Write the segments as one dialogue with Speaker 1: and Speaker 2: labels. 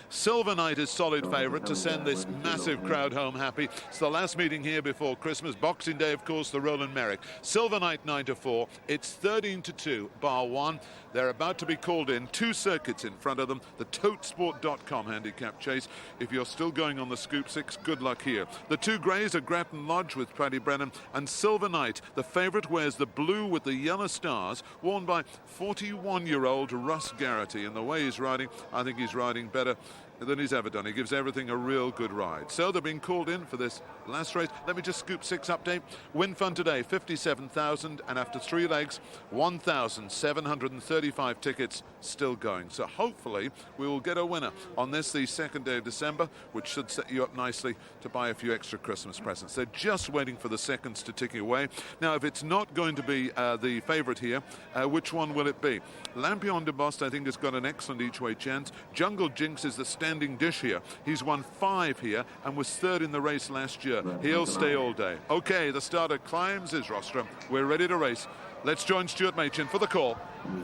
Speaker 1: Silver Knight is solid favourite to send this massive crowd home happy. It's the last meeting here before Christmas. Boxing Day, of course, the Roland Merrick. Silver Knight 9-4. It's 13-2, bar one. They're about to be called in. 2 circuits in front of them. The totesport.com handicap chase. If you're still going on the Scoop 6, good luck here. The 2 greys are Grattan Lodge with Paddy Brennan, and Silver Knight. The favourite wears the blue with the yellow stars, worn by 41-year-old Russ Garrity. And the way he's riding, I think he's riding better than he's ever done. He gives everything a real good ride. So they're being called in for this last race. Let me just Scoop 6 update. Win fund today, 57,000, and after 3 legs, 1,735 tickets still going. So hopefully we will get a winner on this, the 2nd day of December, which should set you up nicely to buy a few extra Christmas presents. They're just waiting for the seconds to tick away. Now, if it's not going to be the favourite here, which one will it be? Lampion de Bost, I think, has got an excellent each-way chance. Jungle Jinks is the standing dish here. He's won 5 here and was 3rd in the race last year. He'll stay all day. Okay, the starter climbs his rostrum. We're ready to race. Let's join Stuart Machin for the call.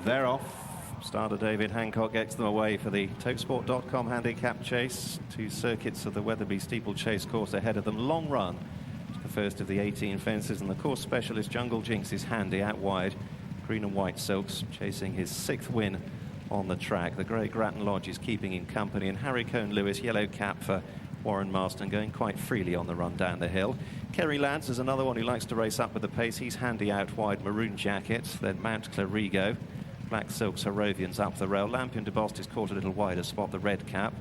Speaker 2: They're off. Starter David Hancock gets them away for the totesport.com handicap chase. 2 circuits of the Wetherby steeplechase course ahead of them. Long run to the first of the 18 fences, and the course specialist Jungle Jinks is handy out wide. Green and white silks chasing his 6th win on the track. The grey Grattan Lodge is keeping in company, and Harry Cohn-Lewis, yellow cap for Warren Marston, going quite freely on the run down the hill. Kerry Lads is another one who likes to race up with the pace. He's handy out wide, maroon jacket. Then Mount Clarigo, black silks, Harrovians up the rail. Lampion de Bost is caught a little wider spot, the red cap.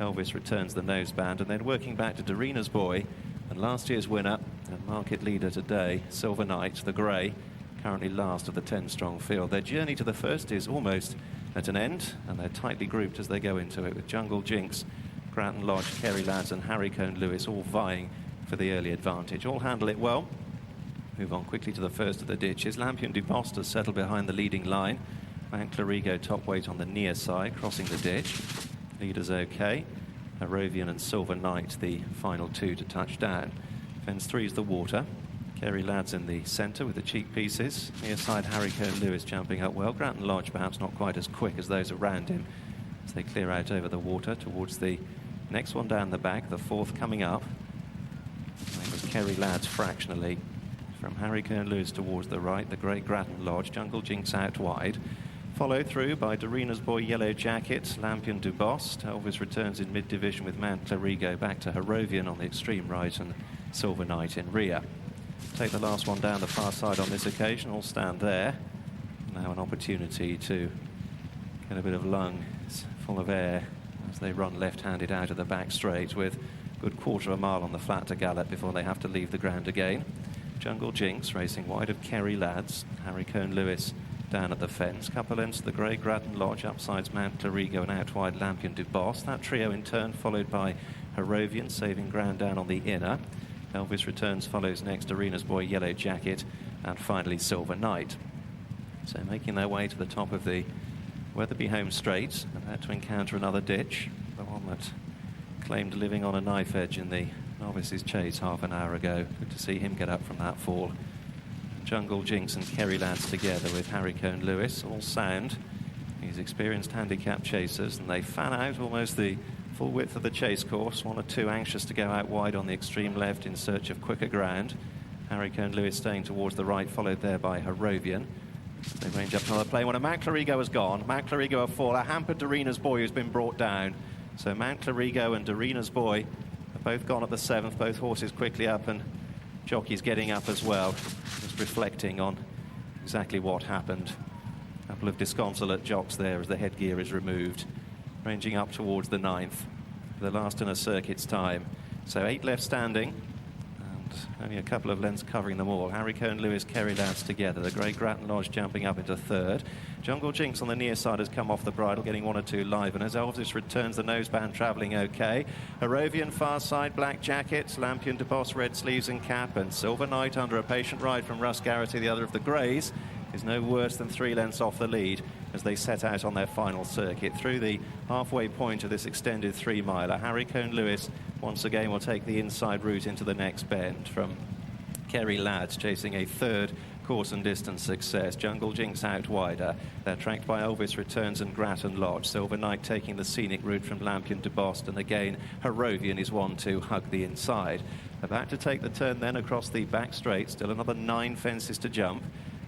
Speaker 2: Elvis returns the noseband, and then working back to Dorina's Boy, and last year's winner and market leader today, Silver Knight, the grey, currently last of the 10-strong field. Their journey to the first is almost at an end, and they're tightly grouped as they go into it, with Jungle Jinks, Grattan Lodge, Kerry Lads and Harry Cohn-Lewis all vying for the early advantage. All handle it well. Move on quickly to the first of the ditches. Lampion de Bost has settled behind the leading line. Mount Clarigo top weight on the near side, crossing the ditch. Leaders okay. Harrovian and Silver Knight the final 2 to touch down. Fence 3 is the water. Kerry Lads in the centre with the cheek pieces. Near side, Harry Cohn-Lewis jumping up well. Grattan Lodge perhaps not quite as quick as those around him as they clear out over the water towards the next one down the back, the 4th coming up. It was Kerry Lads fractionally. From Harry Cohn-Lewis towards the right, the grey Grattan Lodge. Jungle Jinks out wide. Followed through by Dorina's Boy, yellow jacket, Lampion de Bost. Elvis returns in mid-division with Mount Clarigo back to Harrovian on the extreme right, and Silver Knight in rear. Take the last one down the far side on this occasion. All stand there. Now an opportunity to get a bit of lung full of air as they run left-handed out of the back straight, with a good 1/4 mile on the flat to gallop before they have to leave the ground again. Jungle Jinks racing wide of Kerry Lads. Harry Cohn-Lewis down at the fence. Couple lengths to the grey Grattan Lodge, upsides Mount Clarigo and out wide Lampion de Bost. That trio in turn followed by Harrovian, saving ground down on the inner. Elvis returns, follows next Dorina's Boy, yellow jacket, and finally Silver Knight. So making their way to the top of the Wetherby home straight, about to encounter another ditch, the one that claimed living on a knife edge in the novices chase half an hour ago. Good to see him get up from that fall. Jungle Jinks and Kerry Lads together with Harry Cohn-Lewis, all sound. These experienced handicap chasers, and they fan out almost the full width of the chase course. 1 or 2 anxious to go out wide on the extreme left in search of quicker ground. Harry Cohn-Lewis staying towards the right, followed there by Harrovian. They range up another play when a Mount Clarigo has gone. Mount Clarigo a fall, a hampered Dorina's Boy who's been brought down. So Mount Clarigo and Dorina's Boy have both gone at the 7th, both horses quickly up, and jockeys getting up as well, just reflecting on exactly what happened. A couple of disconsolate jocks there as the headgear is removed. Ranging up towards the 9th, the last in a circuit's time. So 8 left standing, and only a couple of lengths covering them all. Harry Cohn-Lewis, Kerry Lads together. The grey Grattan Lodge jumping up into 3rd. Jungle Jinks on the near side has come off the bridle, getting 1 or 2 live, and as Elvis returns, the noseband travelling okay. Harrovian far side, black jacket, Lampion de Bost, red sleeves and cap, and Silver Knight under a patient ride from Russ Garrity, the other of the greys, is no worse than 3 lengths off the lead as they set out on their final circuit. Through the halfway point of this extended 3-miler, Harry Cohn-Lewis once again will take the inside route into the next bend from Kerry Lads, chasing a 3rd course and distance success. Jungle Jinks out wider. They're tracked by Elvis Returns and Grattan Lodge. Silver Knight taking the scenic route from Lampion to Boston. Again, Harrovian is one to hug the inside. About to take the turn then across the back straight. Still another 9 fences to jump,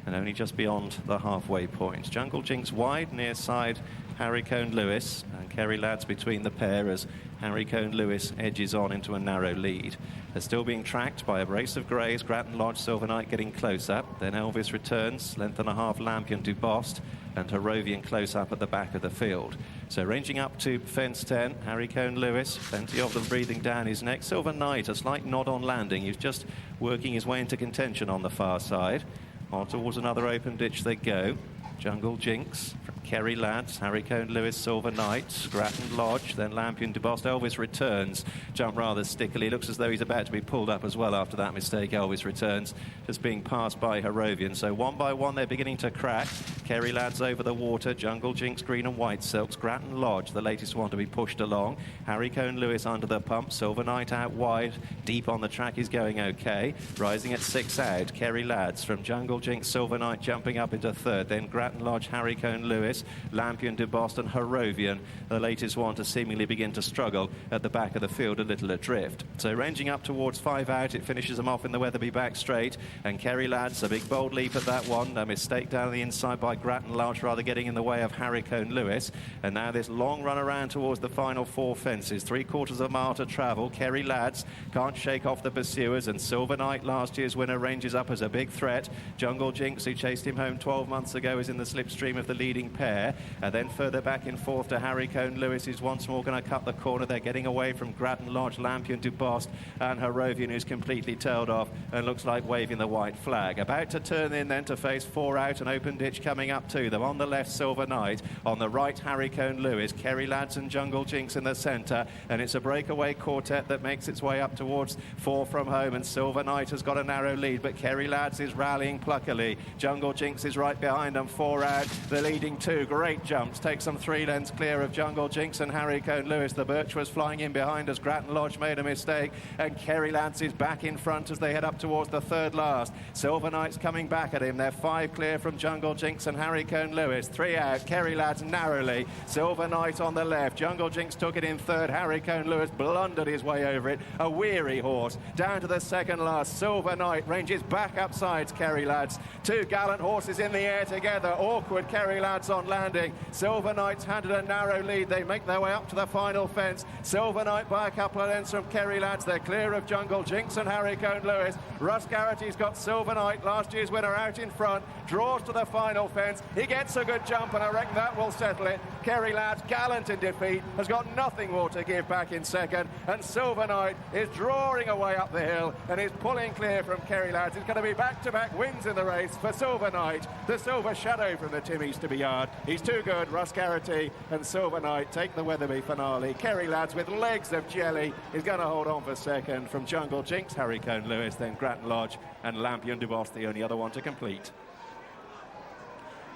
Speaker 2: and only just beyond the halfway point. Jungle Jinks wide, near side Harry Cohn-Lewis, and Kerry Lads between the pair as Harry Cohn-Lewis edges on into a narrow lead. They're still being tracked by a brace of greys, Grattan Lodge, Silver Knight getting close up. Then Elvis Returns, length and a half Lampion to Bost, and Harrovian close up at the back of the field. So ranging up to fence 10, Harry Cohn-Lewis, plenty of them breathing down his neck. Silver Knight, a slight nod on landing. He's just working his way into contention on the far side. On towards another open ditch they go. Jungle Jinks from Kerry Lads, Harry Cohn-Lewis, Silver Knight, Grattan Lodge, then Lampion to Bost. Elvis Returns, jump rather stickily. Looks as though he's about to be pulled up as well after that mistake. Elvis Returns just being passed by Harrovian. So one by one they're beginning to crack. Kerry Lads over the water, Jungle Jinks, green and white silks, Grattan Lodge, the latest one to be pushed along. Harry Cohn-Lewis under the pump, Silver Knight out wide, deep on the track is going okay. Rising at 6 out, Kerry Lads from Jungle Jinks, Silver Knight jumping up into third, then Grattan Lodge, Harry Cohn-Lewis, Lampion to Boston, Harrovian, the latest one to seemingly begin to struggle at the back of the field, a little adrift. So ranging up towards 5 out, it finishes them off in the Wetherby back straight, and Kerry Lads, a big bold leap at that one, a mistake down the inside by Grattan Lodge, rather getting in the way of Harry Cohn-Lewis, and now this long run around towards the final 4 fences, 3/4 of a mile to travel. Kerry Lads can't shake off the pursuers, and Silver Knight, last year's winner, ranges up as a big threat. Jungle Jinks, who chased him home 12 months ago, is in the slipstream of the leading pair, and then further back in fourth to Harry Cohn-Lewis, who's once more going to cut the corner. They're getting away from Grattan Lodge, Lampion to Bost, and Harrovian, who's completely tailed off and looks like waving the white flag. About to turn in then to face 4 out, an open ditch coming up to them. On the left, Silver Knight, on the right, Harry Cohn-Lewis, Kerry Lads and Jungle Jinks in the centre, and it's a breakaway quartet that makes its way up towards 4 from home, and Silver Knight has got a narrow lead, but Kerry Lads is rallying pluckily. Jungle Jinks is right behind them, 4 out, the leading 2, great jumps, takes them 3 lengths clear of Jungle Jinks and Harry Cohn-Lewis. The Birch was flying in behind as Grattan Lodge made a mistake, and Kerry Lads is back in front as they head up towards the 3rd last. Silver Knight's coming back at him. They're 5 clear from Jungle Jinks and Harry Cohn-Lewis. 3 out, Kerry Lads narrowly. Silver Knight on the left. Jungle Jinks took it in 3rd. Harry Cohn-Lewis blundered his way over it. A weary horse. Down to the 2nd last. Silver Knight ranges back up sides Kerry Lads. 2 gallant horses in the air together. Awkward Kerry Lads on landing. Silver Knight's handed a narrow lead. They make their way up to the final fence. Silver Knight by a couple of lengths from Kerry Lads. They're clear of Jungle Jinks and Harry Cohn-Lewis. Russ Garrity's got Silver Knight, last year's winner, out in front. Draws to the final fence. He gets a good jump, and I reckon that will settle it. Kerry Lads, gallant in defeat, has got nothing more to give back in second, and Silver Knight is drawing away up the hill and is pulling clear from Kerry Lads. It's going to be back-to-back wins in the race for Silver Knight, the silver shadow from the Tim Easterby yard. He's too good. Russ Garrity and Silver Knight take the Wetherby finale. Kerry Lads, with legs of jelly, is going to hold on for second. From Jungle Jinks, Harry Cohn-Lewis, then Grattan Lodge and Lampion du Bost, the only other one to complete.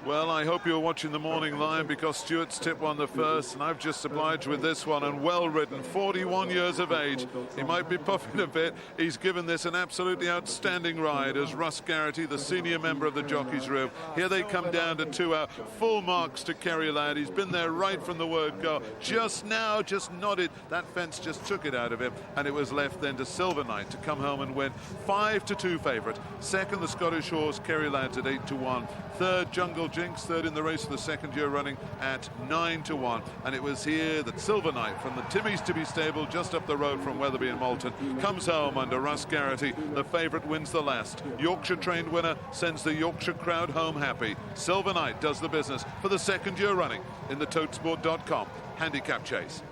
Speaker 1: Well, I hope you're watching the morning line, because Stuart's tip won the first, and I've just obliged with this one, and well ridden, 41 years of age. He might be puffing a bit. He's given this an absolutely outstanding ride as Russ Garrity, the senior member of the Jockeys' Room. Here they come down to 2 out. Full marks to Kerry Ladd. He's been there right from the word go. Just now, just nodded. That fence just took it out of him, and it was left then to Silver Knight to come home and win. 5-2 favourite. Second, the Scottish horse, Kerry Ladd at 8-1. Third, Jungle Jinks, third in the race for the 2nd year running at 9-1. And it was here that Silver Knight from the Tim Easterby stable just up the road from Wetherby and Moulton comes home under Russ Garrity. The favourite wins the last. Yorkshire trained winner sends the Yorkshire crowd home happy. Silver Knight does the business for the 2nd year running in the totesport.com Handicap Chase.